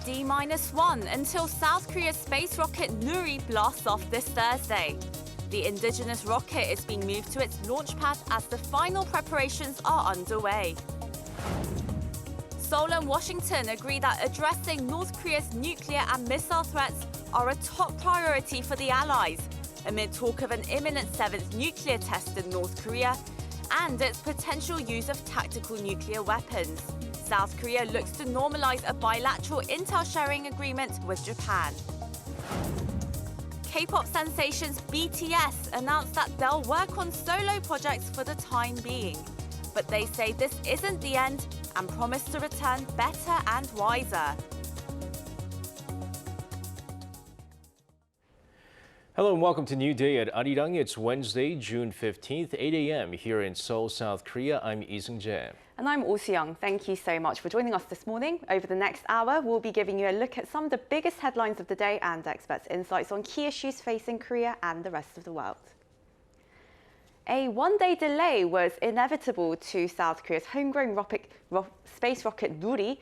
D-1 until South Korea's space rocket Nuri blasts off this Thursday. The indigenous rocket is being moved to its launch pad as the final preparations are underway. Seoul and Washington agree that addressing North Korea's nuclear and missile threats are a top priority for the Allies, amid talk of an imminent seventh nuclear test in North Korea and its potential use of tactical nuclear weapons. South Korea looks to normalize a bilateral intel sharing agreement with Japan. K-pop sensations BTS announced that they'll work on solo projects for the time being. But they say this isn't the end and promise to return better and wiser. Hello and welcome to New Day at Arirang. It's Wednesday, June 15th, 8 a.m. here in Seoul, South Korea. I'm Lee Seung-jae. And I'm Oh Soo-young. Thank you so much for joining us this morning. Over the next hour, we'll be giving you a look at some of the biggest headlines of the day and experts' insights on key issues facing Korea and the rest of the world. A one-day delay was inevitable to South Korea's homegrown space rocket Nuri,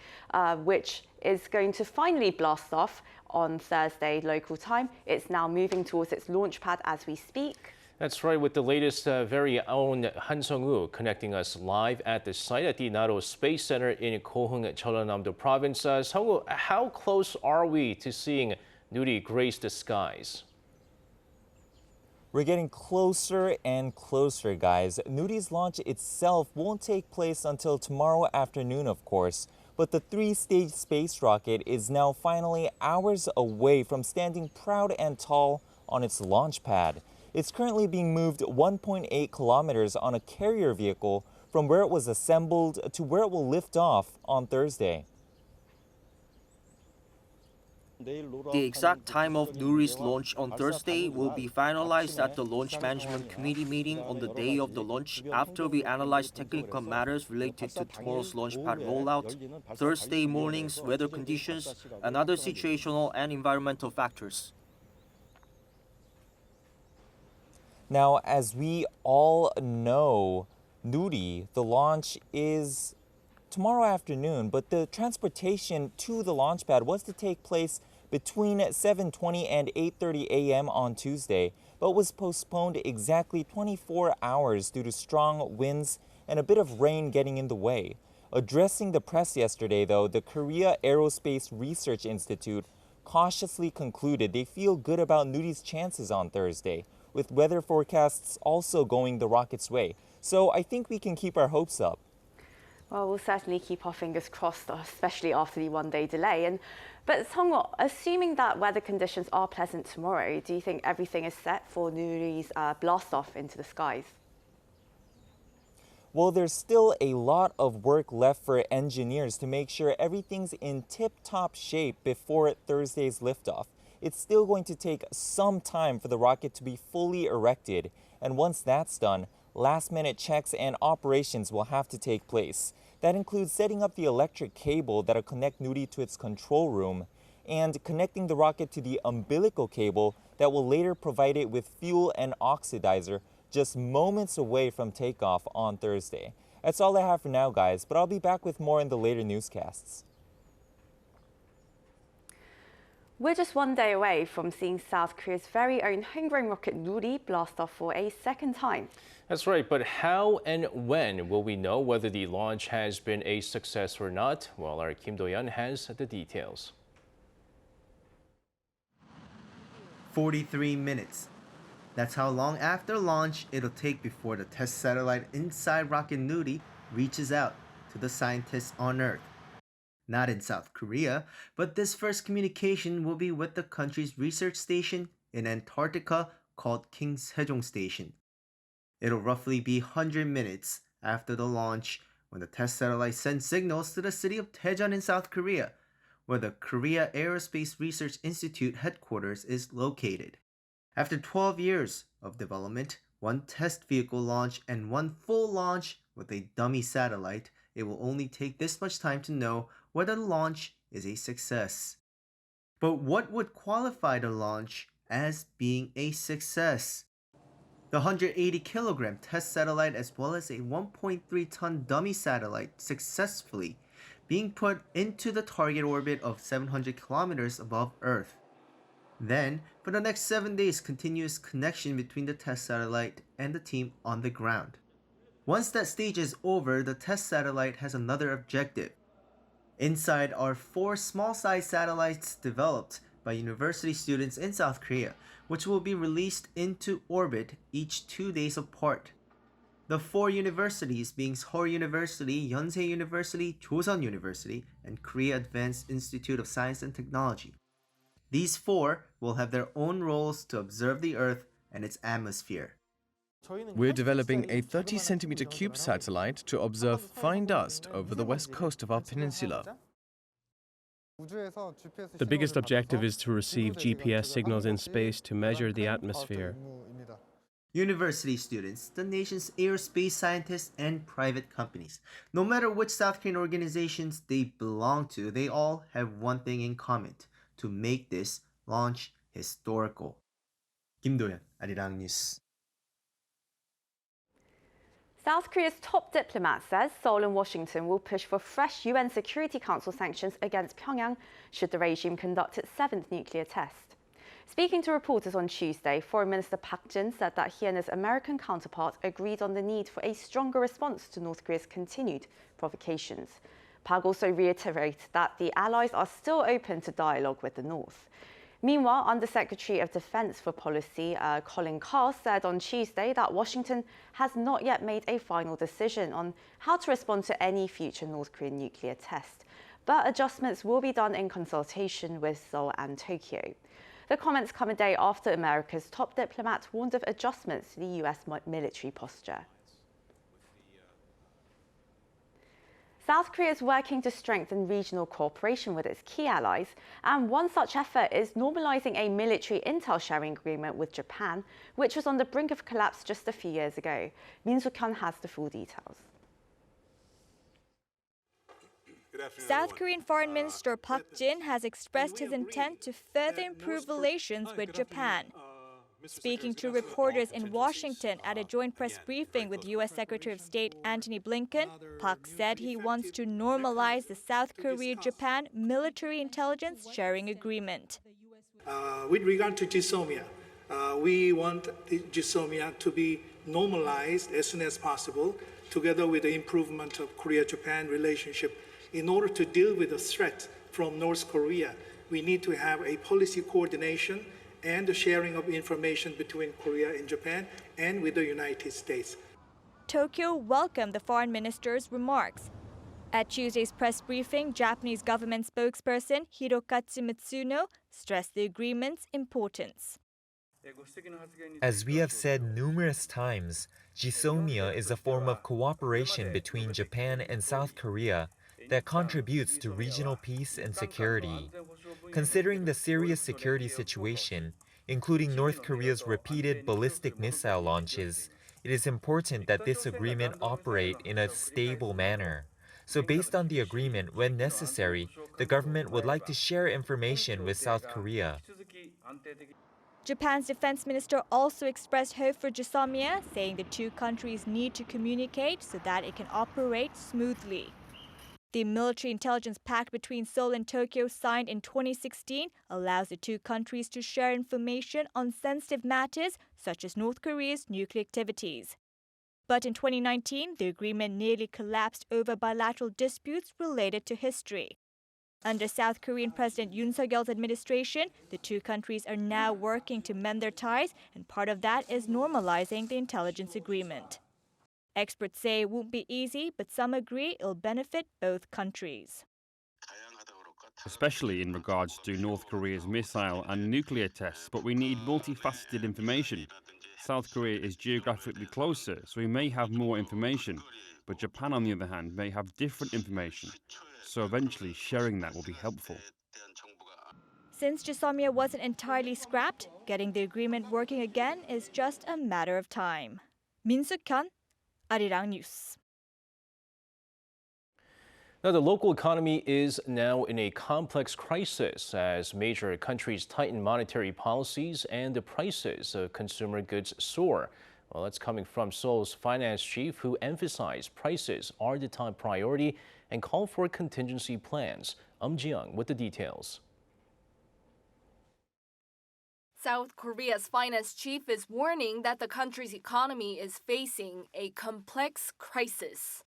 which is going to finally blast off on Thursday local time. It's now moving towards its launch pad as we speak. That's right, with the latest very own Han Sung-woo connecting us live at the site at the Naro Space Center in Gohung, Jeollanam-do Province. Sung-woo, how close are we to seeing Nuri grace the skies? We're getting closer and closer, guys. Nuri's launch itself won't take place until tomorrow afternoon, of course. But the three-stage space rocket is now finally hours away from standing proud and tall on its launch pad. It's currently being moved 1.8 kilometers on a carrier vehicle from where it was assembled to where it will lift off on Thursday. The exact time of Nuri's launch on Thursday will be finalized at the Launch Management Committee meeting on the day of the launch after we analyze technical matters related to tomorrow's launchpad rollout, Thursday morning's weather conditions, and other situational and environmental factors. Now, as we all know, Nuri, the launch is tomorrow afternoon, but the transportation to the launch pad was to take place between 7:20 and 8:30 a.m. on Tuesday, but was postponed exactly 24 hours due to strong winds and a bit of rain getting in the way. Addressing the press yesterday, though, the Korea Aerospace Research Institute cautiously concluded they feel good about Nuri's chances on Thursday, with weather forecasts also going the rocket's way. So I think we can keep our hopes up. Well, we'll certainly keep our fingers crossed, especially after the one-day delay. But Sung-woo, assuming that weather conditions are pleasant tomorrow, do you think everything is set for Nuri's blast-off into the skies? Well, there's still a lot of work left for engineers to make sure everything's in tip-top shape before Thursday's liftoff. It's still going to take some time for the rocket to be fully erected, and once that's done, last-minute checks and operations will have to take place. That includes setting up the electric cable that'll connect Nuri to its control room and connecting the rocket to the umbilical cable that will later provide it with fuel and oxidizer just moments away from takeoff on Thursday. That's all I have for now, guys, but I'll be back with more in the later newscasts. We're just one day away from seeing South Korea's very own homegrown rocket Nuri blast off for a second time. That's right, but how and when will we know whether the launch has been a success or not? Well, our Kim Do-yeon has the details. 43 minutes. That's how long after launch it'll take before the test satellite inside rocket Nuri reaches out to the scientists on Earth. Not in South Korea, but this first communication will be with the country's research station in Antarctica called King Sejong Station. It'll roughly be 100 minutes after the launch when the test satellite sends signals to the city of Daejeon in South Korea, where the Korea Aerospace Research Institute headquarters is located. After 12 years of development, one test vehicle launch and one full launch with a dummy satellite, it will only take this much time to know whether the launch is a success. But what would qualify the launch as being a success? The 180-kilogram test satellite as well as a 1.3-ton dummy satellite successfully being put into the target orbit of 700 kilometers above Earth. Then, for the next 7 days, continuous connection between the test satellite and the team on the ground. Once that stage is over, the test satellite has another objective. Inside are 4 small-sized satellites developed by university students in South Korea, which will be released into orbit each 2 days apart. The 4 universities being Seoul University, Yonsei University, Joseon University, and Korea Advanced Institute of Science and Technology. These 4 will have their own roles to observe the Earth and its atmosphere. We're developing a 30-centimeter cube satellite to observe fine dust over the west coast of our peninsula. The biggest objective is to receive GPS signals in space to measure the atmosphere. University students, the nation's aerospace scientists, and private companies. No matter which South Korean organizations they belong to, they all have one thing in common: to make this launch historical. 김도현, Arirang News. South Korea's top diplomat says Seoul and Washington will push for fresh UN Security Council sanctions against Pyongyang should the regime conduct its 7th nuclear test. Speaking to reporters on Tuesday, Foreign Minister Park Jin said that he and his American counterpart agreed on the need for a stronger response to North Korea's continued provocations. Park also reiterated that the allies are still open to dialogue with the North. Meanwhile, Undersecretary of Defense for Policy Colin Carr said on Tuesday that Washington has not yet made a final decision on how to respond to any future North Korean nuclear test, but adjustments will be done in consultation with Seoul and Tokyo. The comments come a day after America's top diplomat warned of adjustments to the US military posture. South Korea is working to strengthen regional cooperation with its key allies, and one such effort is normalizing a military intel sharing agreement with Japan, which was on the brink of collapse just a few years ago. Min Soo-kyun has the full details. South Korean Foreign Minister Park Jin has expressed his intent to further improve relations with Japan. Speaking to reporters in Washington at a joint press briefing with U.S. Secretary of State Antony Blinken, Park said he wants to normalize the South Korea-Japan military intelligence sharing agreement. With regard to GSOMIA, we want the GSOMIA to be normalized as soon as possible, together with the improvement of Korea-Japan relationship. In order to deal with the threat from North Korea, we need to have a policy coordination and the sharing of information between Korea and Japan and with the United States. Tokyo welcomed the foreign minister's remarks. At Tuesday's press briefing, Japanese government spokesperson Hirokatsu Mitsuno stressed the agreement's importance. As we have said numerous times, GSOMIA is a form of cooperation between Japan and South Korea that contributes to regional peace and security. Considering the serious security situation, including North Korea's repeated ballistic missile launches, it is important that this agreement operate in a stable manner. So based on the agreement, when necessary, the government would like to share information with South Korea. Japan's defense minister also expressed hope for GSOMIA, saying the two countries need to communicate so that it can operate smoothly. The military intelligence pact between Seoul and Tokyo, signed in 2016, allows the two countries to share information on sensitive matters such as North Korea's nuclear activities. But in 2019, the agreement nearly collapsed over bilateral disputes related to history. Under South Korean President Yoon Suk-yeol's administration, the two countries are now working to mend their ties, and part of that is normalizing the intelligence agreement. Experts say it won't be easy, but some agree it'll benefit both countries. Especially in regards to North Korea's missile and nuclear tests, but we need multifaceted information. South Korea is geographically closer, so we may have more information, but Japan, on the other hand, may have different information. So eventually sharing that will be helpful. Since GSOMIA wasn't entirely scrapped, getting the agreement working again is just a matter of time. Min Soo-kyun, Arirang News. Now, the local economy is now in a complex crisis as major countries tighten monetary policies and the prices of consumer goods soar. Well, that's coming from Seoul's finance chief, who emphasized prices are the top priority and called for contingency plans. Ji-young with the details. South Korea's finance chief is warning that the country's economy is facing a complex crisis.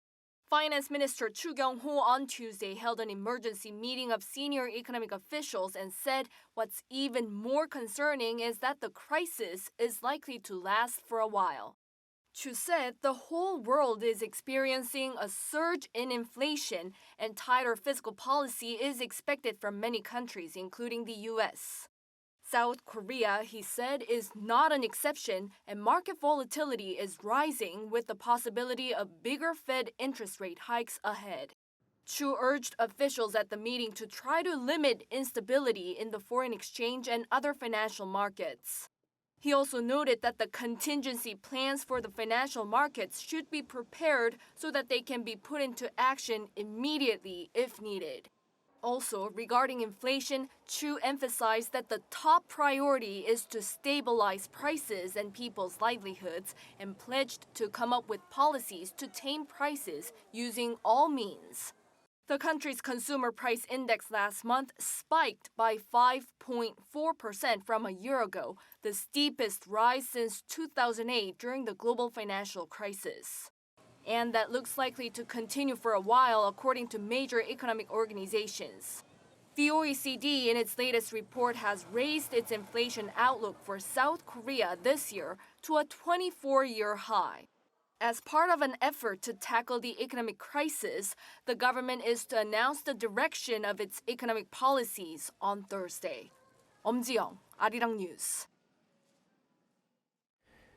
Finance Minister Chu Kyung-ho on Tuesday held an emergency meeting of senior economic officials and said what's even more concerning is that the crisis is likely to last for a while. Chu said the whole world is experiencing a surge in inflation and tighter fiscal policy is expected from many countries, including the U.S. South Korea, he said, is not an exception, and market volatility is rising with the possibility of bigger Fed interest rate hikes ahead. Chu urged officials at the meeting to try to limit instability in the foreign exchange and other financial markets. He also noted that the contingency plans for the financial markets should be prepared so that they can be put into action immediately if needed. Also, regarding inflation, Chu emphasized that the top priority is to stabilize prices and people's livelihoods and pledged to come up with policies to tame prices using all means. The country's consumer price index last month spiked by 5.4% from a year ago, the steepest rise since 2008 during the global financial crisis. And that looks likely to continue for a while, according to major economic organizations. The OECD, in its latest report, has raised its inflation outlook for South Korea this year to a 24-year high. As part of an effort to tackle the economic crisis, the government is to announce the direction of its economic policies on Thursday. Ji-young, Arirang News.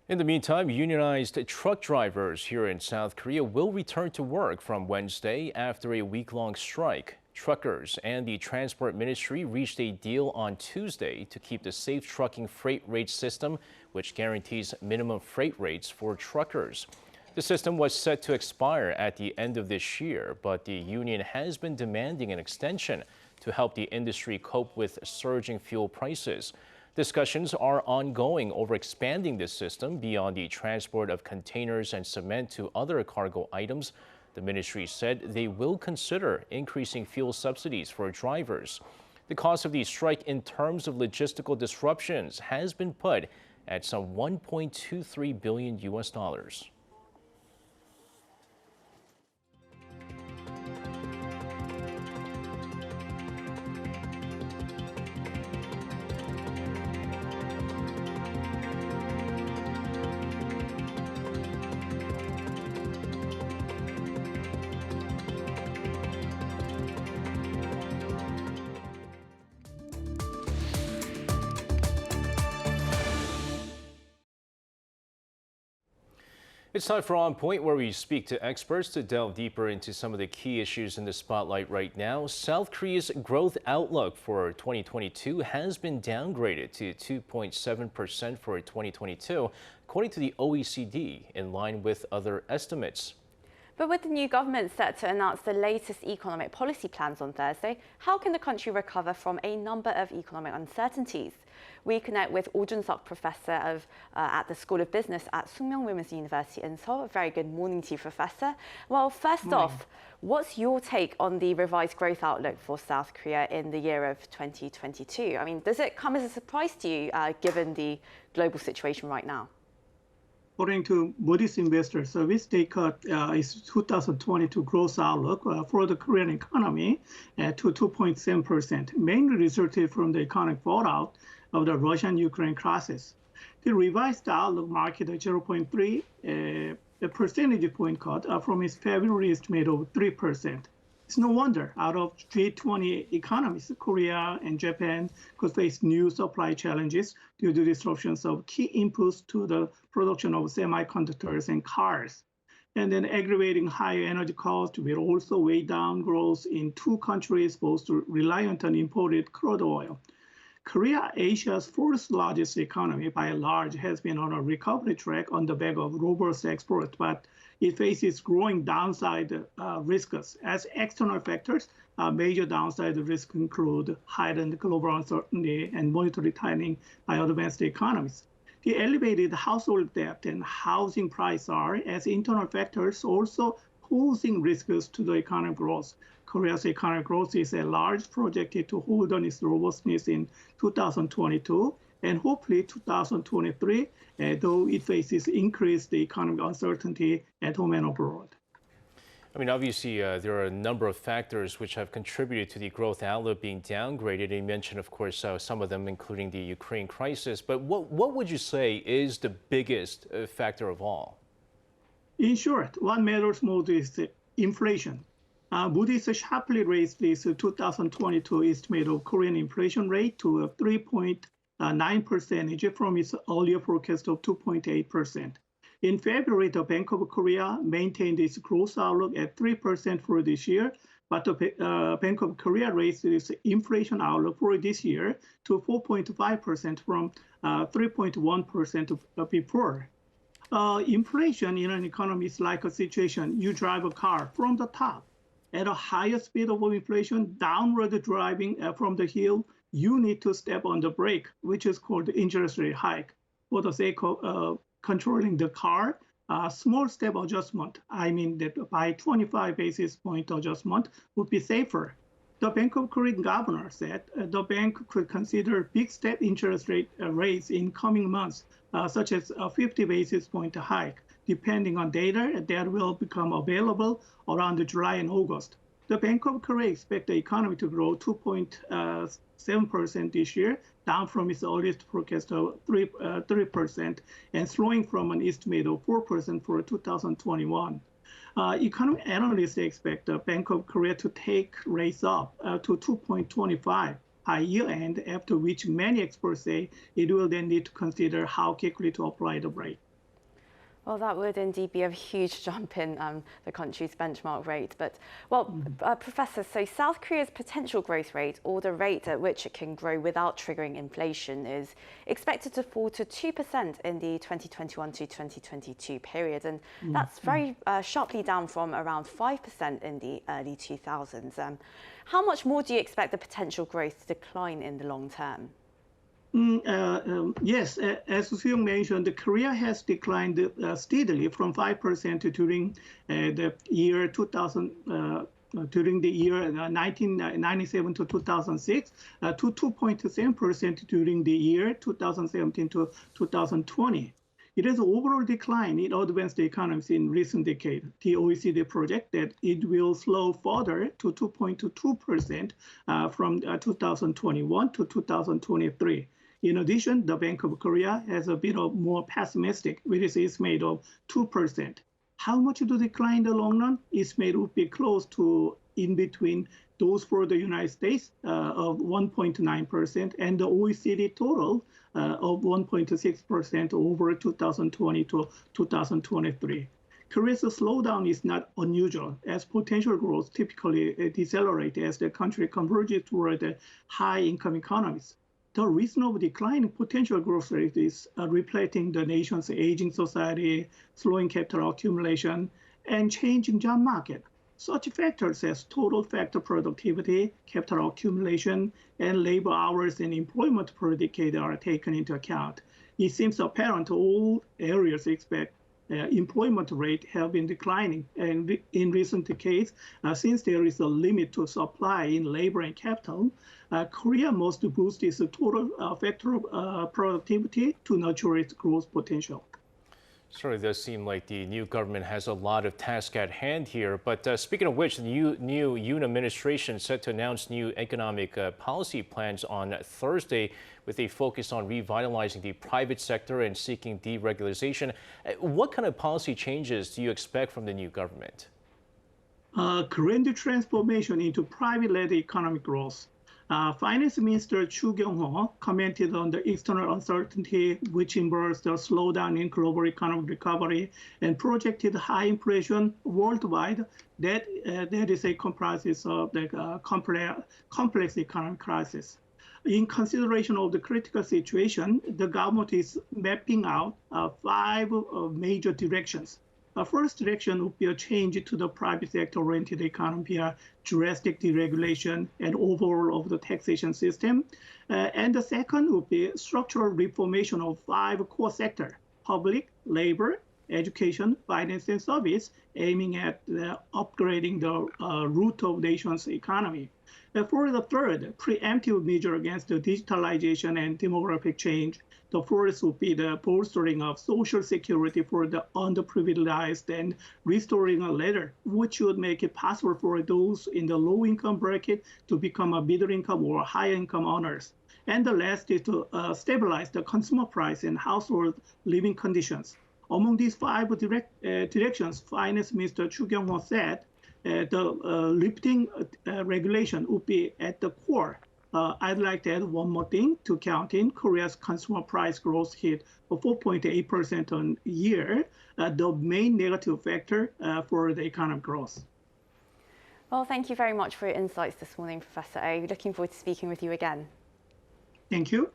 In the meantime, unionized truck drivers here in South Korea will return to work from Wednesday after a week-long strike. Truckers and the Transport Ministry reached a deal on Tuesday to keep the safe trucking freight rate system, which guarantees minimum freight rates for truckers. The system was set to expire at the end of this year, but the union has been demanding an extension to help the industry cope with surging fuel prices. Discussions are ongoing over expanding this system beyond the transport of containers and cement to other cargo items. The ministry said they will consider increasing fuel subsidies for drivers. The cost of the strike in terms of logistical disruptions has been put at some $1.23 billion. It's time for On Point, where we speak to experts to delve deeper into some of the key issues in the spotlight right now. South Korea's growth outlook for 2022 has been downgraded to 2.7% for 2022, according to the OECD, in line with other estimates. But with the new government set to announce the latest economic policy plans on Thursday, how can the country recover from a number of economic uncertainties? We connect with Oh Jun-seok, professor at the School of Business at Sookmyung Women's University in Seoul. A very good morning to you, Professor. Well, first off, what's your take on the revised growth outlook for South Korea in the year of 2022? I mean, does it come as a surprise to you, given the global situation right now? According to Moody's Investor Service, they cut its 2022 growth outlook for the Korean economy to 2.7%, mainly resulted from the economic fallout of the Russian-Ukraine crisis. The revised outlook marked a 0.3 percentage point cut from its February estimate of 3%. It's no wonder out of G20 economies, Korea and Japan could face new supply challenges due to disruptions of key inputs to the production of semiconductors and cars. And then aggravating higher energy costs will also weigh down growth in two countries both reliant on imported crude oil. Korea, Asia's fourth largest economy by and large, has been on a recovery track on the back of robust exports, but it faces growing downside risks. As external factors, major downside risks include heightened global uncertainty and monetary tightening by advanced economies. The elevated household debt and housing prices are, as internal factors, also posing risks to the economic growth. Korea's economic growth is at large projected to hold on its robustness in 2022 and hopefully 2023, though it faces increased economic uncertainty at home and abroad. I mean, obviously, there are a number of factors which have contributed to the growth outlook being downgraded. And you mentioned, of course, some of them, including the Ukraine crisis. But what would you say is the biggest factor of all? In short, what matters most is inflation. Moody's sharply raised its 2022 estimate of Korean inflation rate to 3.9% from its earlier forecast of 2.8%. In February, the Bank of Korea maintained its growth outlook at 3% for this year, but the Bank of Korea raised its inflation outlook for this year to 4.5% from 3.1% before. Inflation in an economy is like a situation you drive a car from the top. At a higher speed of inflation, downward driving from the hill, you need to step on the brake, which is called the interest rate hike. For the sake of controlling the car, small step adjustment, I mean that by 25 basis point adjustment would be safer. The Bank of Korea governor said the bank could consider big step interest rate raise in coming months, such as a 50 basis point hike, depending on data that will become available around July and August. The Bank of Korea expects the economy to grow 2.7% this year, down from its earliest forecast of 3%, and slowing from an estimate of 4% for 2021. Economic analysts expect the Bank of Korea to take rates up to 2.25 by year end, after which many experts say it will then need to consider how quickly to apply the rate. Well, that would indeed be a huge jump in the country's benchmark rate. But, Professor, so South Korea's potential growth rate, or the rate at which it can grow without triggering inflation, is expected to fall to 2% in the 2021 to 2022 period. And that's very sharply down from around 5% in the early 2000s. How much more do you expect the potential growth to decline in the long term? Yes, as Soo-young mentioned, Korea has declined steadily from 5% during the year 2000, during the year 1997 to 2006, to 2.7% during the year 2017 to 2020. It has overall declined in advanced economies in recent decades. The OECD projects that it will slow further to 2.2% from 2021 to 2023. In addition, the Bank of Korea has a bit of more pessimistic, with its estimate of 2%. How much to decline in the long run? Estimate would be close to in between those for the United States of 1.9% and the OECD total of 1.6% over 2020 to 2023. Korea's slowdown is not unusual, as potential growth typically decelerates as the country converges toward high-income economies. The reason of declining potential growth rate is reflecting the nation's aging society, slowing capital accumulation, and changing job market. Such factors as total factor productivity, capital accumulation, and labor hours and employment per decade are taken into account. It seems apparent all areas expect employment rate have been declining in recent decades. Since there is a limit to supply in labor and capital, Korea must boost its total factor productivity to nurture its growth potential. Certainly does seem like the new government has a lot of tasks at hand here. But speaking of which, the new Yoon administration set to announce new economic policy plans on Thursday, with a focus on revitalizing the private sector and seeking deregulation. What kind of policy changes do you expect from the new government? Grand transformation into private-led economic growth. Finance Minister Chu Kyung-ho commented on the external uncertainty, which involves the slowdown in global economic recovery and projected high inflation worldwide. That is a comprises of the complex economic crisis. In consideration of the critical situation, the government is mapping out 5 major directions. The first direction would be a change to the private sector-oriented economy via drastic deregulation and overhaul of the taxation system. And the second would be structural reformation of 5 core sectors: public, labor, education, finance, and service, aiming at upgrading the root of nation's economy. For the third, preemptive measure against the digitalization and demographic change, the fourth would be the bolstering of social security for the underprivileged and restoring a ladder, which would make it possible for those in the low-income bracket to become a middle-income or high-income earners. And the last is to stabilize the consumer price and household living conditions. Among these five directions, Finance Minister Chu Kyung-ho said the lifting regulation would be at the core. I'd like to add one more thing to count in. Korea's consumer price growth hit 4.8% on year, the main negative factor for the economic growth. Well, thank you very much for your insights this morning, Professor A. Looking forward to speaking with you again. Thank you.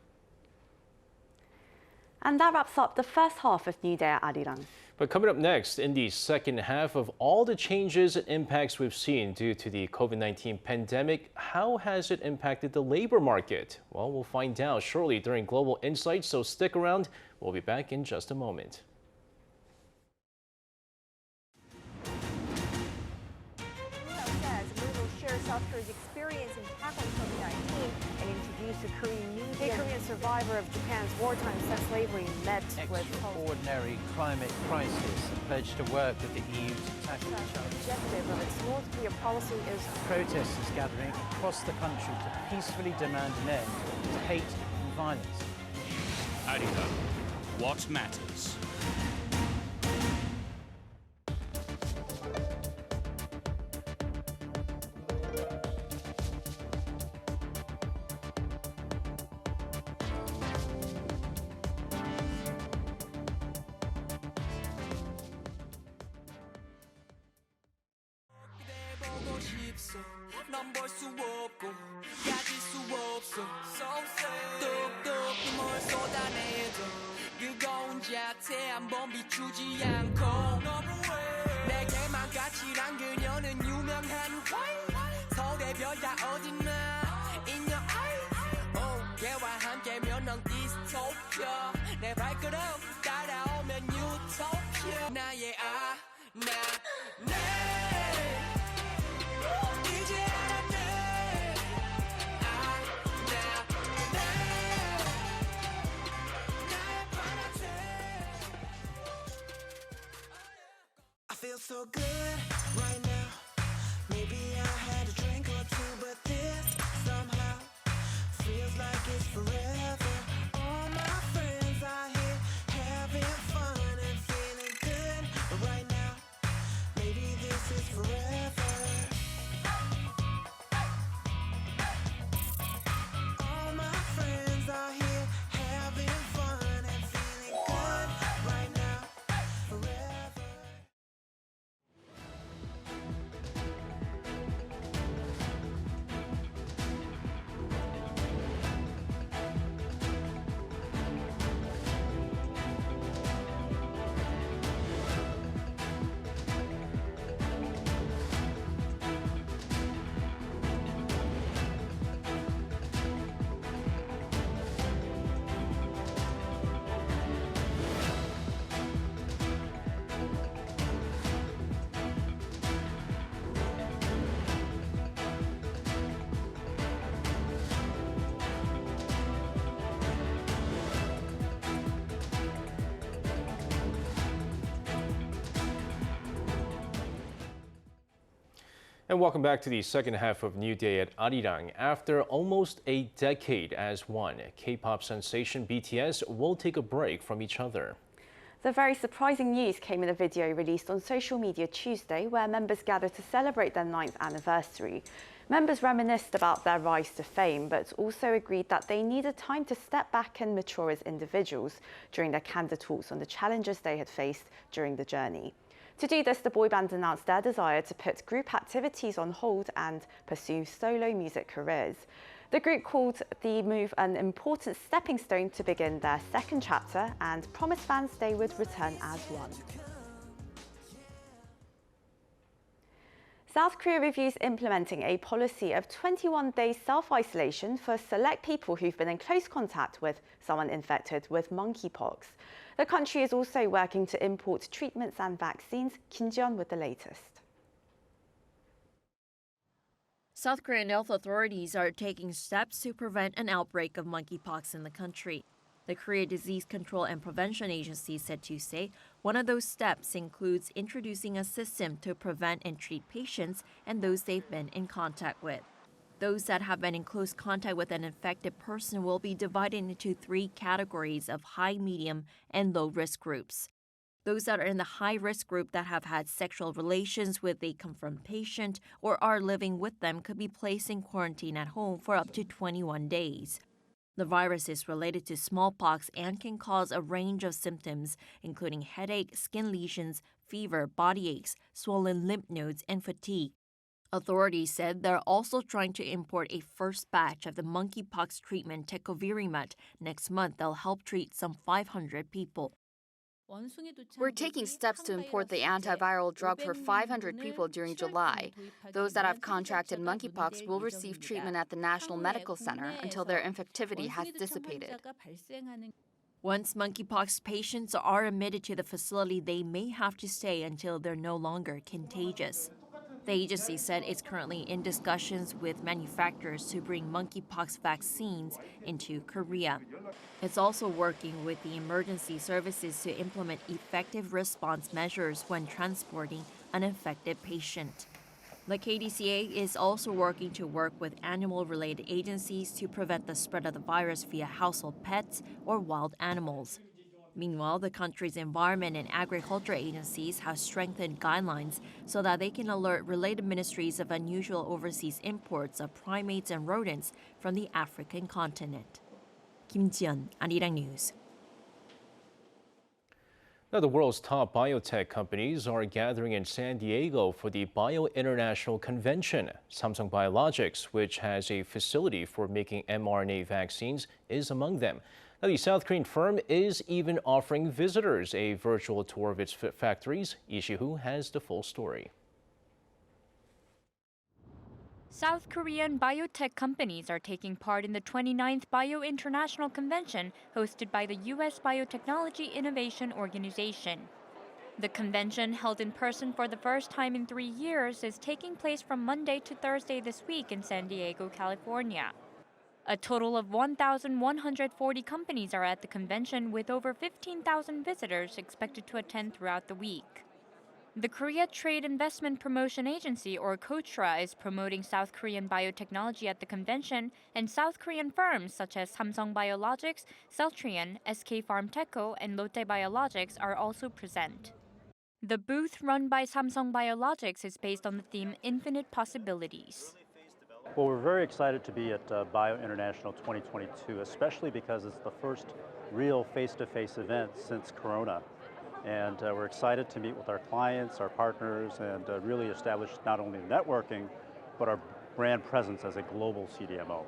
And that wraps up the first half of New Day at Arirang. But coming up next, in the second half, of all the changes and impacts we've seen due to the COVID-19 pandemic, how has it impacted the labor market? Well, we'll find out shortly during Global Insights, so stick around. We'll be back in just a moment. South Korea's experience in tackling COVID-19 and introduced a Korean survivor of Japan's wartime slavery met with extraordinary climate crisis and pledged to work with the EU to tackle the challenge. The objective of its North Korea policy is protesters gathering across the country to peacefully demand an end to hate and violence. Arirang, what matters? I feel so good right now. Maybe I had a drink or two, but this somehow feels like it's forever. All my friends are here having fun and feeling good. But right now, maybe this is forever. All my friends are here having fun and feeling good. Right now, forever. And welcome back to the second half of New Day at Arirang. After almost a decade as one, K-pop sensation BTS will take a break from each other. The very surprising news came in a video released on social media Tuesday, where members gathered to celebrate their 9th anniversary. Members reminisced about their rise to fame, but also agreed that they needed time to step back and mature as individuals during their candid talks on the challenges they had faced during the journey. To do this, the boy band announced their desire to put group activities on hold and pursue solo music careers. The group called the move an important stepping stone to begin their second chapter and promised fans they would return as one. South Korea reviews implementing a policy of 21 days self-isolation for select people who've been in close contact with someone infected with monkeypox. The country is also working to import treatments and vaccines. Kim Ji-yeon with the latest. South Korean health authorities are taking steps to prevent an outbreak of monkeypox in the country. The Korea Disease Control and Prevention Agency said Tuesday one of those steps includes introducing a system to prevent and treat patients and those they've been in contact with. Those that have been in close contact with an infected person will be divided into 3 categories of high, medium, and low risk groups. Those that are in the high-risk group that have had sexual relations with a confirmed patient or are living with them could be placed in quarantine at home for up to 21 days. The virus is related to smallpox and can cause a range of symptoms, including headache, skin lesions, fever, body aches, swollen lymph nodes, and fatigue. Authorities said they're also trying to import a first batch of the monkeypox treatment tecovirimat next month that'll help treat some 500 people. We're taking steps to import the antiviral drug for 500 people during July. Those that have contracted monkeypox will receive treatment at the National Medical Center until their infectivity has dissipated. Once monkeypox patients are admitted to the facility, they may have to stay until they're no longer contagious. The agency said it's currently in discussions with manufacturers to bring monkeypox vaccines into Korea. It's also working with the emergency services to implement effective response measures when transporting an infected patient. The KDCA is also working to work with animal-related agencies to prevent the spread of the virus via household pets or wild animals. Meanwhile, the country's environment and agriculture agencies have strengthened guidelines so that they can alert related ministries of unusual overseas imports of primates and rodents from the African continent. Kim Ji-yeon, Arirang News. Now, the world's top biotech companies are gathering in San Diego for the Bio International Convention. Samsung Biologics, which has a facility for making mRNA vaccines, is among them. Now, the South Korean firm is even offering visitors a virtual tour of its factories. Lee Si-hoo has the full story. South Korean biotech companies are taking part in the 29th Bio International Convention hosted by the U.S. Biotechnology Innovation Organization. The convention, held in person for the first time in 3 years, is taking place from Monday to Thursday this week in San Diego, California. A total of 1,140 companies are at the convention, with over 15,000 visitors expected to attend throughout the week. The Korea Trade Investment Promotion Agency, or KOTRA, is promoting South Korean biotechnology at the convention, and South Korean firms such as Samsung Biologics, Celltrion, SK Pharmteco, and Lotte Biologics are also present. The booth run by Samsung Biologics is based on the theme Infinite Possibilities. Well, we're very excited to be at Bio International 2022, especially because it's the first real face-to-face event since Corona. And we're excited to meet with our clients, our partners, and really establish not only networking, but our brand presence as a global CDMO.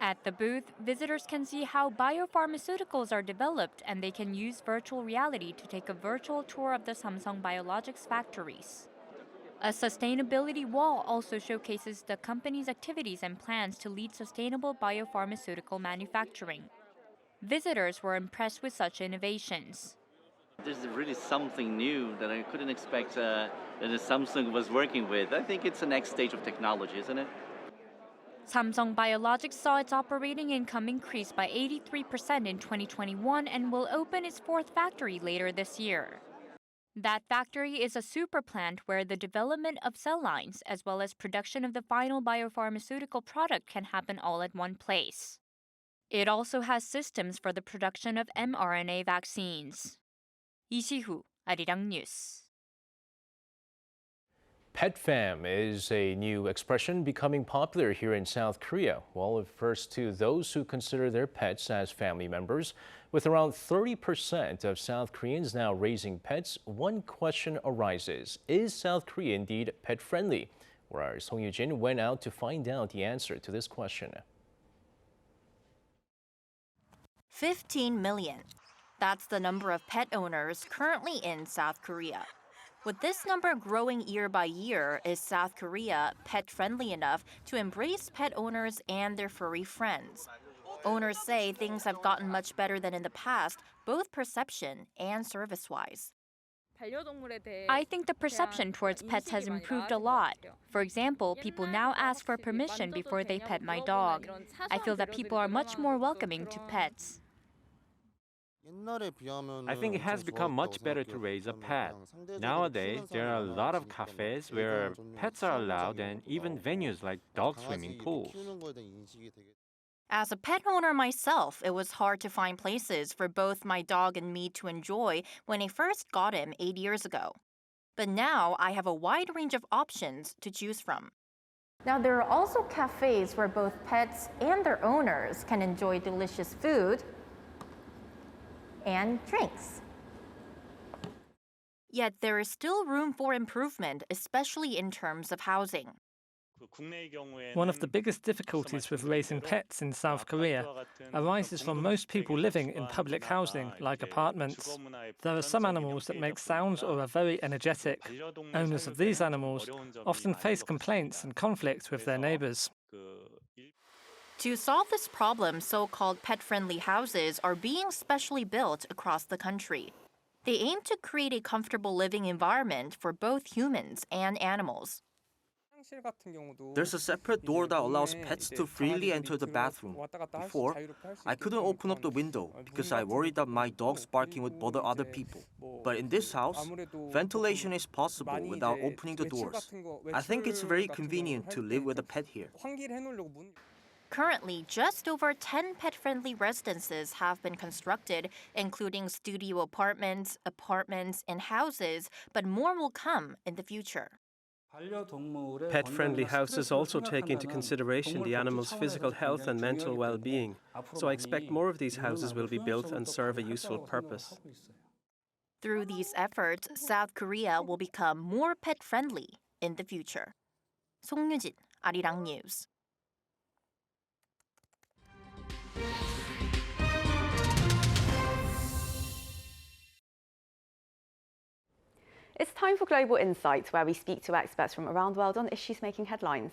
At the booth, visitors can see how biopharmaceuticals are developed, and they can use virtual reality to take a virtual tour of the Samsung Biologics factories. A sustainability wall also showcases the company's activities and plans to lead sustainable biopharmaceutical manufacturing. Visitors were impressed with such innovations. There's really something new that I couldn't expect that Samsung was working with. I think it's the next stage of technology, isn't it? Samsung Biologics saw its operating income increase by 83% in 2021 and will open its 4th factory later this year. That factory is a super plant where the development of cell lines as well as production of the final biopharmaceutical product can happen all at one place. It also has systems for the production of mRNA vaccines. Lee Si-hoo, Arirang News. Pet fam is a new expression becoming popular here in South Korea. Well, it refers to those who consider their pets as family members. With around 30% of South Koreans now raising pets, one question arises. Is South Korea indeed pet-friendly? Where our Song Yoo-jin went out to find out the answer to this question. 15 million. That's the number of pet owners currently in South Korea. With this number growing year by year, is South Korea pet-friendly enough to embrace pet owners and their furry friends? Owners say things have gotten much better than in the past, both perception and service-wise. I think the perception towards pets has improved a lot. For example, people now ask for permission before they pet my dog. I feel that people are much more welcoming to pets. I think it has become much better to raise a pet. Nowadays, there are a lot of cafes where pets are allowed and even venues like dog swimming pools. As a pet owner myself, it was hard to find places for both my dog and me to enjoy when I first got him 8 years ago. But now I have a wide range of options to choose from. Now, there are also cafes where both pets and their owners can enjoy delicious food and drinks. Yet there is still room for improvement, especially in terms of housing. One of the biggest difficulties with raising pets in South Korea arises from most people living in public housing, like apartments. There are some animals that make sounds or are very energetic. Owners of these animals often face complaints and conflict with their neighbors. To solve this problem, so-called pet-friendly houses are being specially built across the country. They aim to create a comfortable living environment for both humans and animals. There's a separate door that allows pets to freely enter the bathroom. Before, I couldn't open up the window because I worried that my dog's barking would bother other people. But in this house, ventilation is possible without opening the doors. I think it's very convenient to live with a pet here. Currently, just over 10 pet-friendly residences have been constructed, including studio apartments, and houses, but more will come in the future. Pet-friendly houses also take into consideration the animal's physical health and mental well-being, so I expect more of these houses will be built and serve a useful purpose. Through these efforts, South Korea will become more pet-friendly in the future. 송유진, Arirang News. It's time for Global Insights, where we speak to experts from around the world on issues making headlines.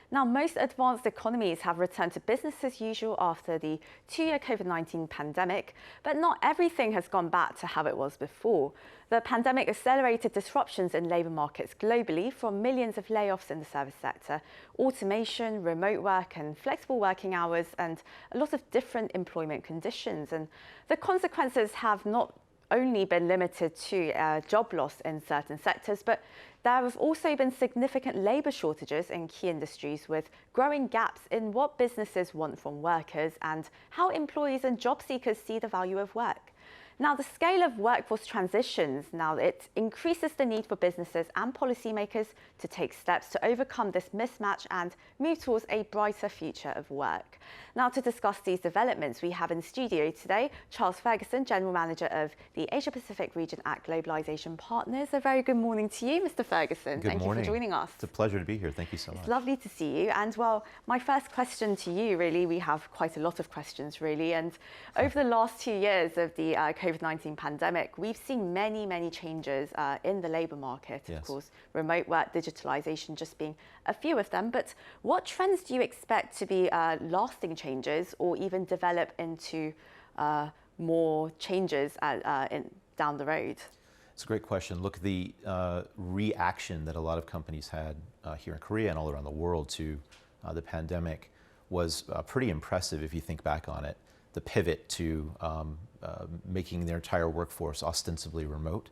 Now, most advanced economies have returned to business as usual after the two-year COVID-19 pandemic, but not everything has gone back to how it was before. The pandemic accelerated disruptions in labour markets globally, from millions of layoffs in the service sector, automation, remote work and flexible working hours, and a lot of different employment conditions. And the consequences have not only been limited to job loss in certain sectors, but there have also been significant labour shortages in key industries, with growing gaps in what businesses want from workers and how employees and job seekers see the value of work. Now, the scale of workforce transitions, it increases the need for businesses and policymakers to take steps to overcome this mismatch and move towards a brighter future of work. Now, to discuss these developments, we have in studio today Charles Ferguson, General Manager of the Asia Pacific Region at Globalization Partners. A very good morning to you, Mr. Ferguson. Good morning. Thank you for joining us. It's a pleasure to be here. Thank you so much. It's lovely to see you. And well, my first question to you, really, we have quite a lot of questions, really. And over the last 2 years of the COVID-19 pandemic, we've seen many changes in the labour market. Yes. Of course, remote work, digitalisation just being a few of them. But what trends do you expect to be lasting changes, or even develop into more changes down the road? It's a great question. Look, the reaction that a lot of companies had here in Korea and all around the world to the pandemic was pretty impressive if you think back on it. The pivot to making their entire workforce ostensibly remote.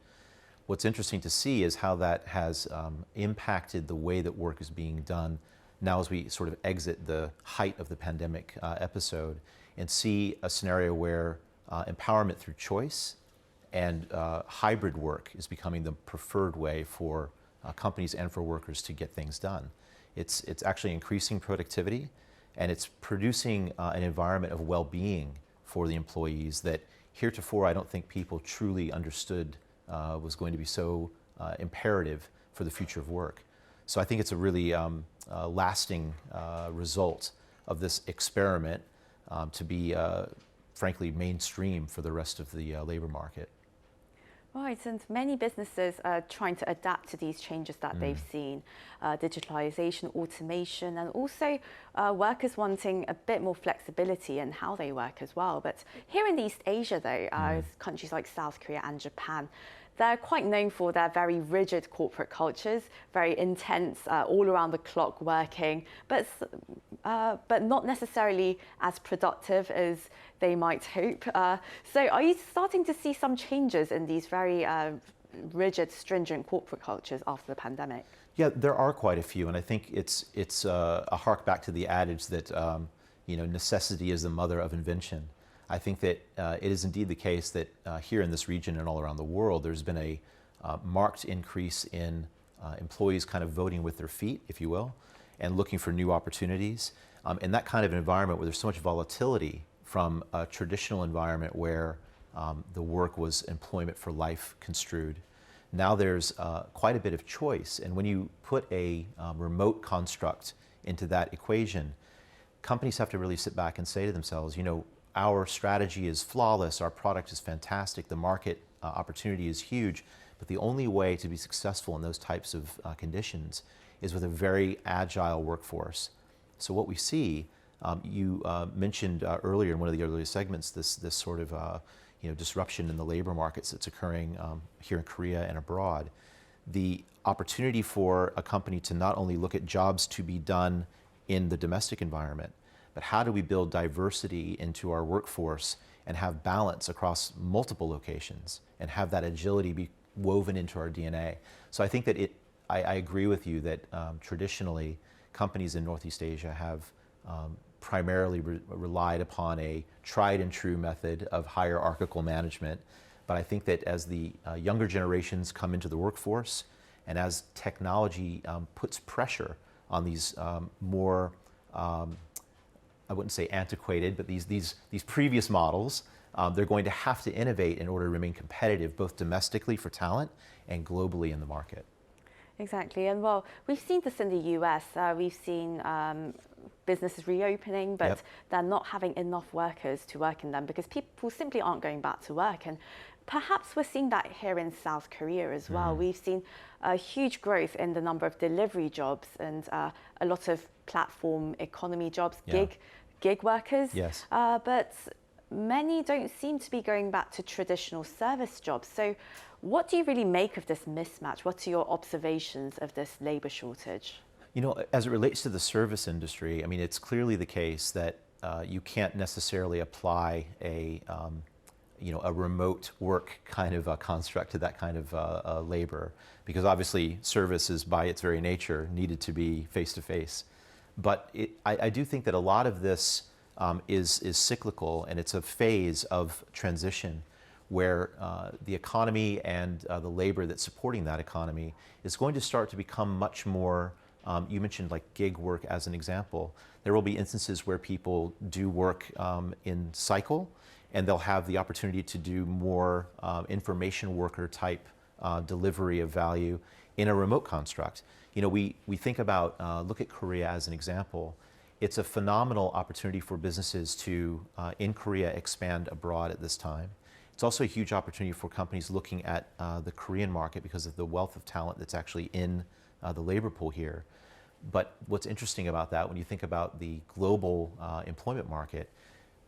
What's interesting to see is how that has impacted the way that work is being done now as we sort of exit the height of the pandemic episode and see a scenario where empowerment through choice and hybrid work is becoming the preferred way for companies and for workers to get things done. It's actually increasing productivity, and it's producing an environment of well-being for the employees that heretofore I don't think people truly understood was going to be so imperative for the future of work. So I think it's a really lasting result of this experiment to be, frankly, mainstream for the rest of the labor market. Right, and many businesses are trying to adapt to these changes that they've seen, digitalization, automation, and also workers wanting a bit more flexibility in how they work as well. But here in East Asia, though, countries like South Korea and Japan, they're quite known for their very rigid corporate cultures, very intense, all around the clock working, but not necessarily as productive as they might hope. So are you starting to see some changes in these very rigid, stringent corporate cultures after the pandemic? Yeah, there are quite a few, and I think it's a hark back to the adage that necessity is the mother of invention. I think that it is indeed the case that here in this region and all around the world, there's been a marked increase in employees kind of voting with their feet, if you will, and looking for new opportunities. In that kind of an environment where there's so much volatility from a traditional environment where the work was employment for life construed, now there's quite a bit of choice. And when you put a remote construct into that equation, companies have to really sit back and say to themselves, our strategy is flawless, our product is fantastic, the market opportunity is huge, but the only way to be successful in those types of conditions is with a very agile workforce. So what we see, you mentioned earlier in one of the earlier segments, this sort of disruption in the labor markets that's occurring here in Korea and abroad. The opportunity for a company to not only look at jobs to be done in the domestic environment, but how do we build diversity into our workforce and have balance across multiple locations and have that agility be woven into our DNA? So I think that I agree with you that traditionally companies in Northeast Asia have primarily relied upon a tried and true method of hierarchical management. But I think that as the younger generations come into the workforce and as technology puts pressure on these more I wouldn't say antiquated, but these previous models, they're going to have to innovate in order to remain competitive, both domestically for talent and globally in the market. Exactly, and well, we've seen this in the US. We've seen businesses reopening, but they're not having enough workers to work in them because people simply aren't going back to work. And perhaps we're seeing that here in South Korea as well. We've seen a huge growth in the number of delivery jobs and a lot of platform economy jobs, gig workers. Yes. But many don't seem to be going back to traditional service jobs. So what do you really make of this mismatch? What are your observations of this labor shortage? As it relates to the service industry, I mean, it's clearly the case that you can't necessarily apply a remote work kind of a construct to that kind of labor, because obviously service is by its very nature needed to be face-to-face. But I do think that a lot of this is cyclical, and it's a phase of transition where the economy and the labor that's supporting that economy is going to start to become much more, you mentioned like gig work as an example. There will be instances where people do work in cycle, and they'll have the opportunity to do more information worker type delivery of value in a remote construct. We think about, look at Korea as an example. It's a phenomenal opportunity for businesses to, in Korea, expand abroad at this time. It's also a huge opportunity for companies looking at the Korean market because of the wealth of talent that's actually in the labor pool here. But what's interesting about that, when you think about the global employment market,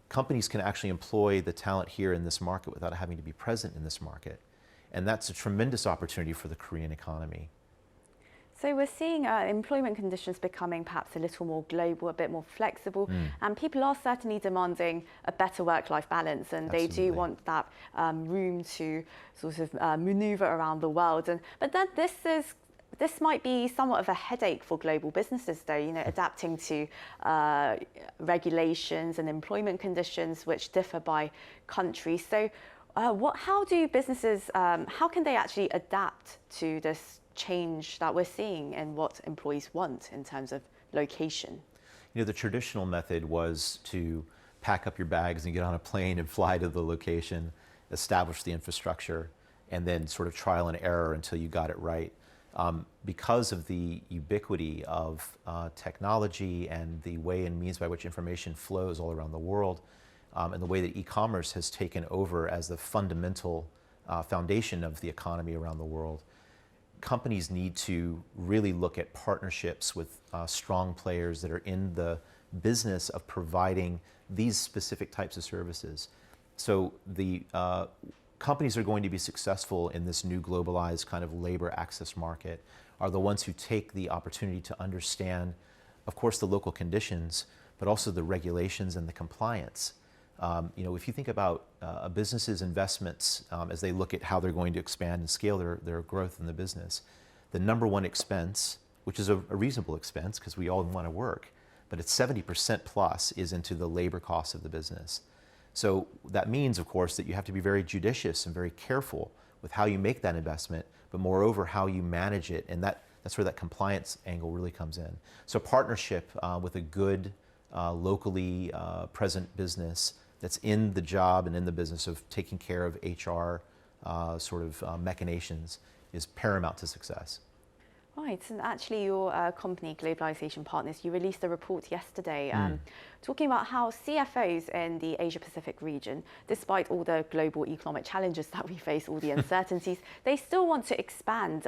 companies can actually employ the talent here in this market without having to be present in this market. And that's a tremendous opportunity for the Korean economy. So we're seeing employment conditions becoming perhaps a little more global, a bit more flexible, and people are certainly demanding a better work-life balance, and they do want that room to sort of maneuver around the world. But then this might be somewhat of a headache for global businesses, though, adapting to regulations and employment conditions which differ by country. So how do businesses, how can they actually adapt to this change that we're seeing in what employees want in terms of location? The traditional method was to pack up your bags and get on a plane and fly to the location, establish the infrastructure, and then sort of trial and error until you got it right. Because of the ubiquity of technology and the way and means by which information flows all around the world, and the way that e-commerce has taken over as the fundamental foundation of the economy around the world, companies need to really look at partnerships with strong players that are in the business of providing these specific types of services. So the companies are going to be successful in this new globalized kind of labor access market are the ones who take the opportunity to understand, of course, the local conditions, but also the regulations and the compliance. If you think about a business's investments as they look at how they're going to expand and scale their growth in the business, the number one expense, which is a reasonable expense because we all want to work, but it's 70% plus is into the labor costs of the business. So that means, of course, that you have to be very judicious and very careful with how you make that investment, but moreover, how you manage it. And that's where that compliance angle really comes in. So partnership with a good, locally present business that's in the job and in the business of taking care of HR machinations is paramount to success. Right, and actually your company, Globalization Partners, you released a report yesterday talking about how CFOs in the Asia-Pacific region, despite all the global economic challenges that we face, all the uncertainties, they still want to expand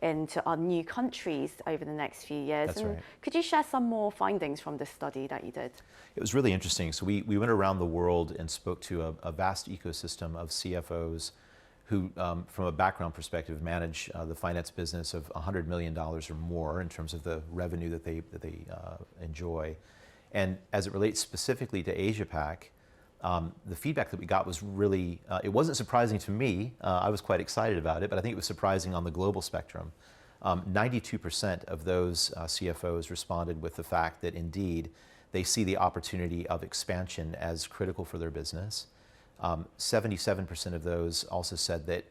into our new countries over the next few years. That's right. Could you share some more findings from this study that you did? It was really interesting. So we went around the world and spoke to a vast ecosystem of CFOs who, from a background perspective, manage the finance business of $100 million or more in terms of the revenue that they enjoy. And as it relates specifically to Asia-Pac, the feedback that we got was really, it wasn't surprising to me. I was quite excited about it, but I think it was surprising on the global spectrum. 92% of those CFOs responded with the fact that indeed they see the opportunity of expansion as critical for their business. 77% of those also said that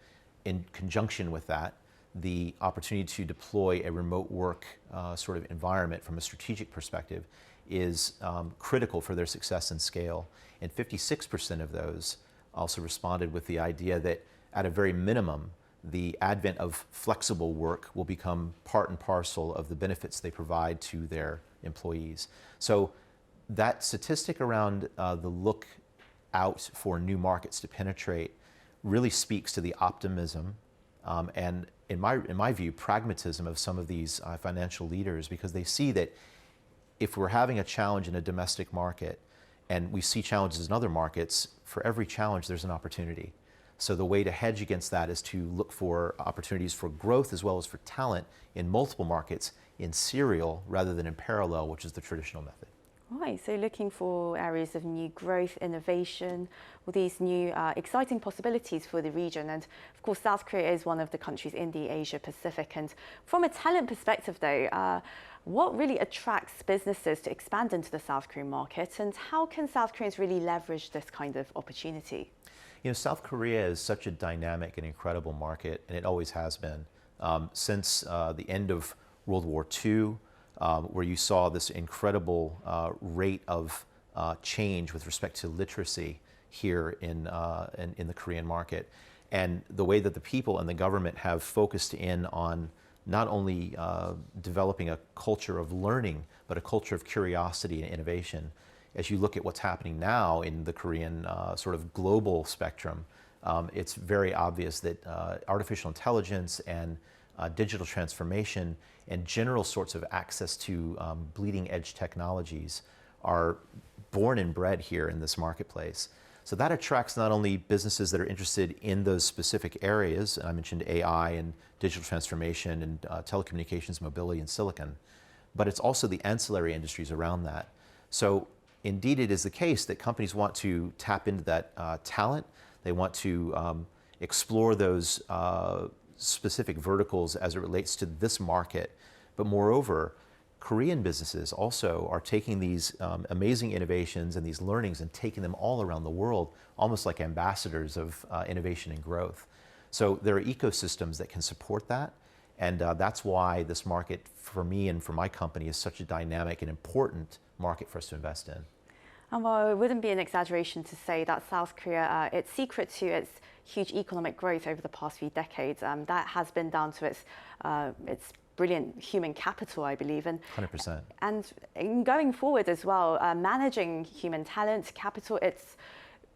in conjunction with that, the opportunity to deploy a remote work sort of environment from a strategic perspective is critical for their success and scale. And 56% of those also responded with the idea that at a very minimum, the advent of flexible work will become part and parcel of the benefits they provide to their employees. So that statistic around the look out for new markets to penetrate really speaks to the optimism and, in my view, pragmatism of some of these financial leaders, because they see that if we're having a challenge in a domestic market and we see challenges in other markets, for every challenge there's an opportunity. So the way to hedge against that is to look for opportunities for growth as well as for talent in multiple markets in serial rather than in parallel, which is the traditional method. Right, so looking for areas of new growth, innovation, all these new exciting possibilities for the region. And of course, South Korea is one of the countries in the Asia-Pacific. And from a talent perspective, though, what really attracts businesses to expand into the South Korean market? And how can South Koreans really leverage this kind of opportunity? South Korea is such a dynamic and incredible market, and it always has been. Since the end of World War II, where you saw this incredible rate of change with respect to literacy here in the Korean market. And the way that the people and the government have focused in on not only developing a culture of learning, but a culture of curiosity and innovation. As you look at what's happening now in the Korean sort of global spectrum, it's very obvious that artificial intelligence and digital transformation and general sorts of access to bleeding edge technologies are born and bred here in this marketplace. So that attracts not only businesses that are interested in those specific areas, and I mentioned AI and digital transformation and telecommunications, mobility, and silicon, but it's also the ancillary industries around that. So indeed, it is the case that companies want to tap into that talent. They want to explore those specific verticals as it relates to this market. But moreover, Korean businesses also are taking these amazing innovations and these learnings and taking them all around the world, almost like ambassadors of innovation and growth. So there are ecosystems that can support that. And that's why this market, for me and for my company, is such a dynamic and important market for us to invest in. Well, it wouldn't be an exaggeration to say that South Korea, its secret to its huge economic growth over the past few decades, that has been down to its brilliant human capital, I believe. And 100%. And in going forward as well, managing human talent, capital, it's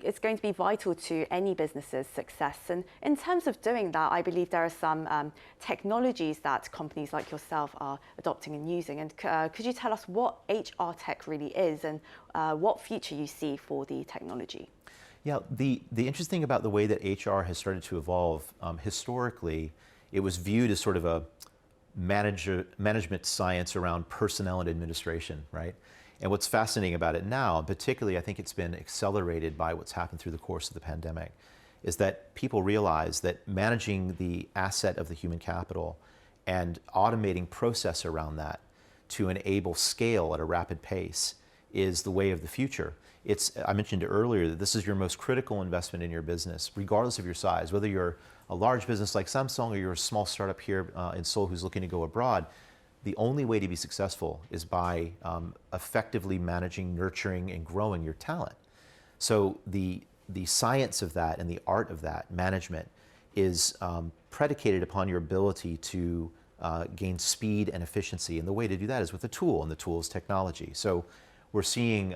it's going to be vital to any business's success. And in terms of doing that, I believe there are some technologies that companies like yourself are adopting and using. And could you tell us what HR tech really is and what future you see for the technology? Yeah, the interesting thing about the way that HR has started to evolve, historically, it was viewed as sort of a management science around personnel and administration, right? And what's fascinating about it now, particularly I think it's been accelerated by what's happened through the course of the pandemic, is that people realize that managing the asset of the human capital and automating process around that to enable scale at a rapid pace is the way of the future. I mentioned earlier that this is your most critical investment in your business, regardless of your size, whether you're a large business like Samsung or you're a small startup here in Seoul who's looking to go abroad. The only way to be successful is by effectively managing, nurturing, and growing your talent. So the science of that and the art of that management is predicated upon your ability to gain speed and efficiency. And the way to do that is with a tool, and the tool is technology. So we're seeing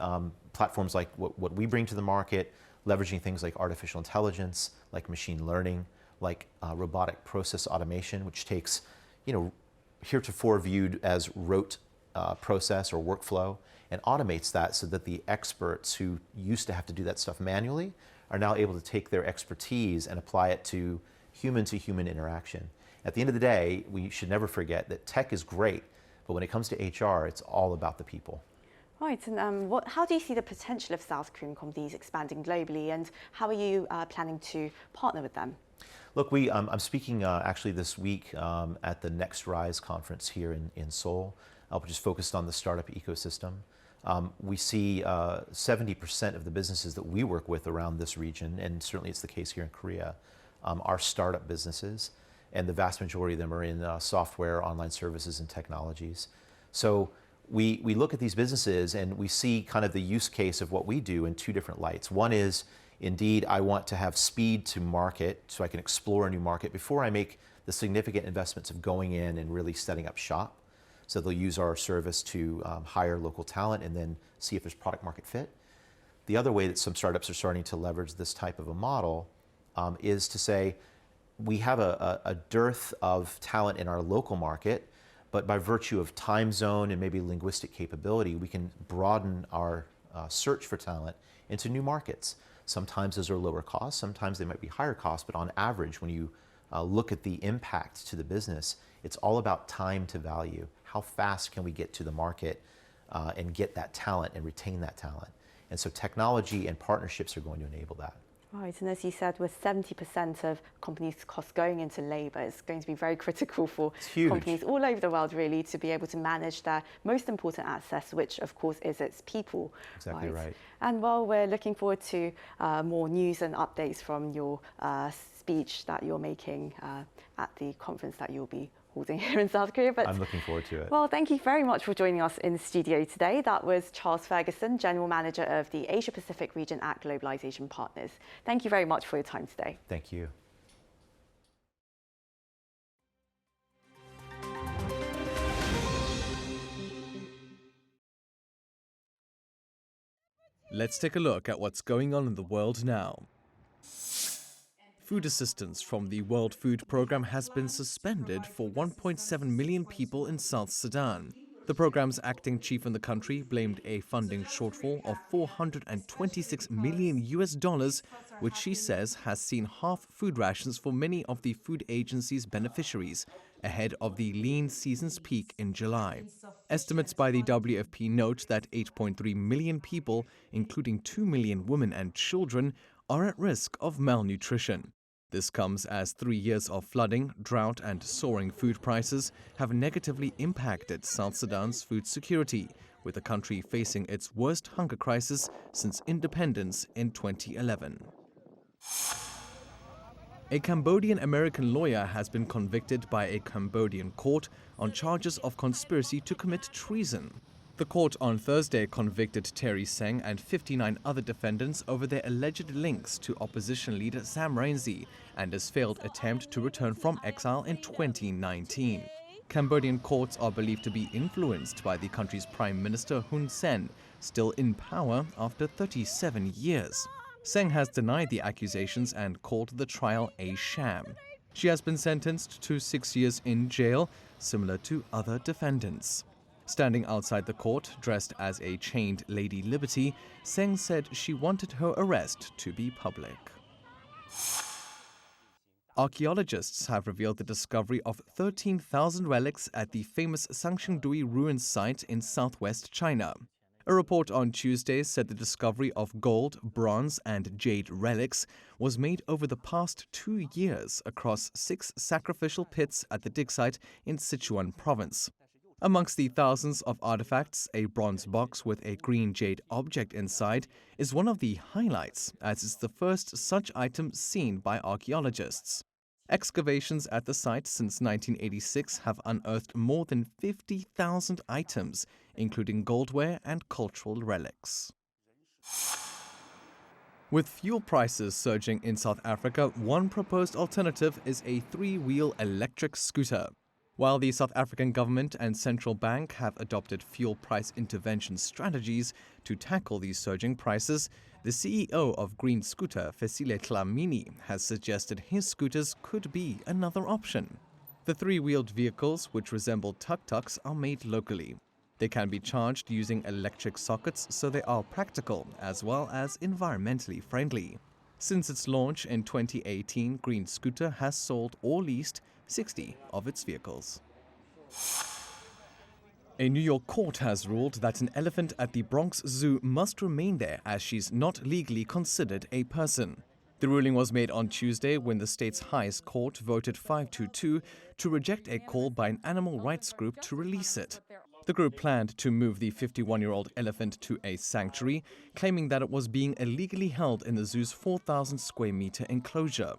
platforms like what we bring to the market, leveraging things like artificial intelligence, like machine learning, like robotic process automation, which takes, heretofore viewed as rote process or workflow, and automates that so that the experts who used to have to do that stuff manually are now able to take their expertise and apply it to human interaction. At the end of the day, we should never forget that tech is great, but when it comes to HR, it's all about the people. Right, and how do you see the potential of South Korean companies expanding globally, and how are you planning to partner with them? Look, I'm speaking actually this week at the Next Rise conference here in Seoul, which is focused on the startup ecosystem. We see 70% of the businesses that we work with around this region, and certainly it's the case here in Korea, are startup businesses, and the vast majority of them are in software, online services, and technologies. So we look at these businesses and we see kind of the use case of what we do in two different lights. One is, indeed, I want to have speed to market so I can explore a new market before I make the significant investments of going in and really setting up shop. So they'll use our service to hire local talent and then see if there's product market fit. The other way that some startups are starting to leverage this type of a model is to say, we have a dearth of talent in our local market, but by virtue of time zone and maybe linguistic capability, we can broaden our search for talent into new markets. Sometimes those are lower cost, sometimes they might be higher cost, but on average, when you look at the impact to the business, it's all about time to value. How fast can we get to the market and get that talent and retain that talent? And so technology and partnerships are going to enable that. Right, and as you said, with 70% of companies' costs going into labour, it's going to be very critical for companies all over the world, really, to be able to manage their most important asset, which, of course, is its people. Exactly right. And while we're looking forward to more news and updates from your speech that you're making at the conference that you'll be holding here in South Korea. But I'm looking forward to it. Well, thank you very much for joining us in the studio today. That was Charles Ferguson, General Manager of the Asia Pacific region at Globalization Partners. Thank you very much for your time today. Thank you. Let's take a look at what's going on in the world now. Food assistance from the World Food Programme has been suspended for 1.7 million people in South Sudan. The programme's acting chief in the country blamed a funding shortfall of $426 million, which she says has seen half food rations for many of the food agency's beneficiaries ahead of the lean season's peak in July. Estimates by the WFP note that 8.3 million people, including 2 million women and children, are at risk of malnutrition. This comes as 3 years of flooding, drought and soaring food prices have negatively impacted South Sudan's food security, with the country facing its worst hunger crisis since independence in 2011. A Cambodian-American lawyer has been convicted by a Cambodian court on charges of conspiracy to commit treason. The court on Thursday convicted Terry Seng and 59 other defendants over their alleged links to opposition leader Sam Rainsy and his failed attempt to return from exile in 2019. Cambodian courts are believed to be influenced by the country's Prime Minister Hun Sen, still in power after 37 years. Seng has denied the accusations and called the trial a sham. She has been sentenced to 6 years in jail, similar to other defendants. Standing outside the court, dressed as a chained Lady Liberty, Seng said she wanted her arrest to be public. Archaeologists have revealed the discovery of 13,000 relics at the famous Sanxingdui ruins site in southwest China. A report on Tuesday said the discovery of gold, bronze, and jade relics was made over the past 2 years across 6 sacrificial pits at the dig site in Sichuan province. Amongst the thousands of artifacts, a bronze box with a green jade object inside is one of the highlights, as it's the first such item seen by archaeologists. Excavations at the site since 1986 have unearthed more than 50,000 items, including goldware and cultural relics. With fuel prices surging in South Africa, one proposed alternative is a 3-wheel electric scooter. While the South African government and central bank have adopted fuel price intervention strategies to tackle these surging prices, the CEO of Green Scooter, Fesile Tlamini, has suggested his scooters could be another option. The 3-wheeled vehicles, which resemble tuk-tuks, are made locally. They can be charged using electric sockets, so they are practical as well as environmentally friendly. Since its launch in 2018, Green Scooter has sold or leased 60 of its vehicles. A New York court has ruled that an elephant at the Bronx Zoo must remain there as she's not legally considered a person. The ruling was made on Tuesday when the state's highest court voted 5-2 to reject a call by an animal rights group to release it. The group planned to move the 51-year-old elephant to a sanctuary, claiming that it was being illegally held in the zoo's 4,000 square meter enclosure.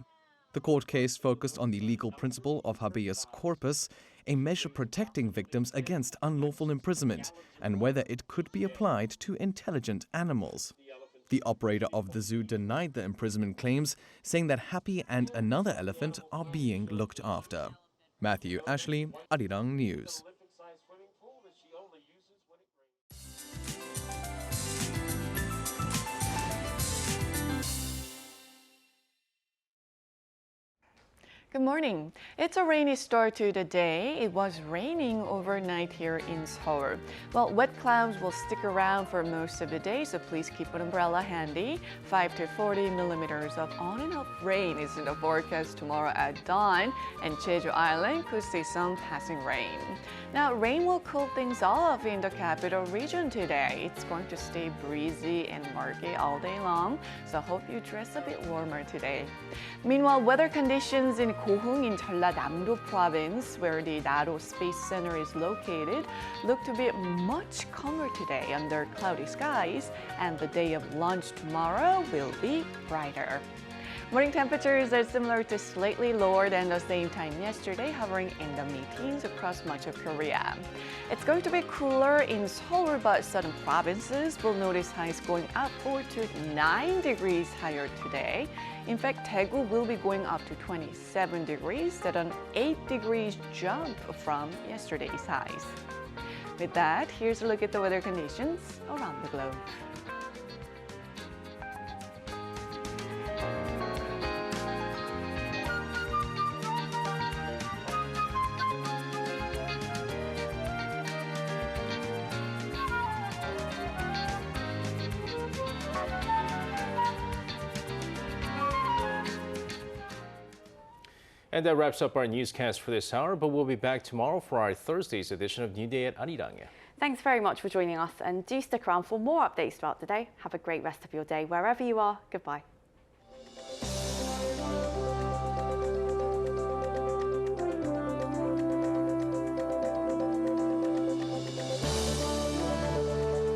The court case focused on the legal principle of habeas corpus, a measure protecting victims against unlawful imprisonment, and whether it could be applied to intelligent animals. The operator of the zoo denied the imprisonment claims, saying that Happy and another elephant are being looked after. Matthew Ashley, Arirang News. Good morning. It's a rainy start to the day. It was raining overnight here in Seoul. Well, wet clouds will stick around for most of the day, so please keep an umbrella handy. 5 to 40 millimeters of on and off rain is in the forecast tomorrow at dawn, and Jeju Island could see some passing rain. Now, rain will cool things off in the capital region today. It's going to stay breezy and murky all day long, so hope you dress a bit warmer today. Meanwhile, weather conditions in Gohung in Jeollanam-do province, where the NATO Space Center is located, look to be much calmer today under cloudy skies, and the day of lunch tomorrow will be brighter. Morning temperatures are similar to slightly lower than the same time yesterday, hovering in the mid-teens across much of Korea. It's going to be cooler in Seoul, but southern provinces will notice highs going up 4 to 9 degrees higher today. In fact, Daegu will be going up to 27 degrees, that's an 8 degrees jump from yesterday's highs. With that, here's a look at the weather conditions around the globe. And that wraps up our newscast for this hour, but we'll be back tomorrow for our Thursday's edition of New Day at Arirang. Thanks very much for joining us, and do stick around for more updates throughout the day. Have a great rest of your day wherever you are. Goodbye.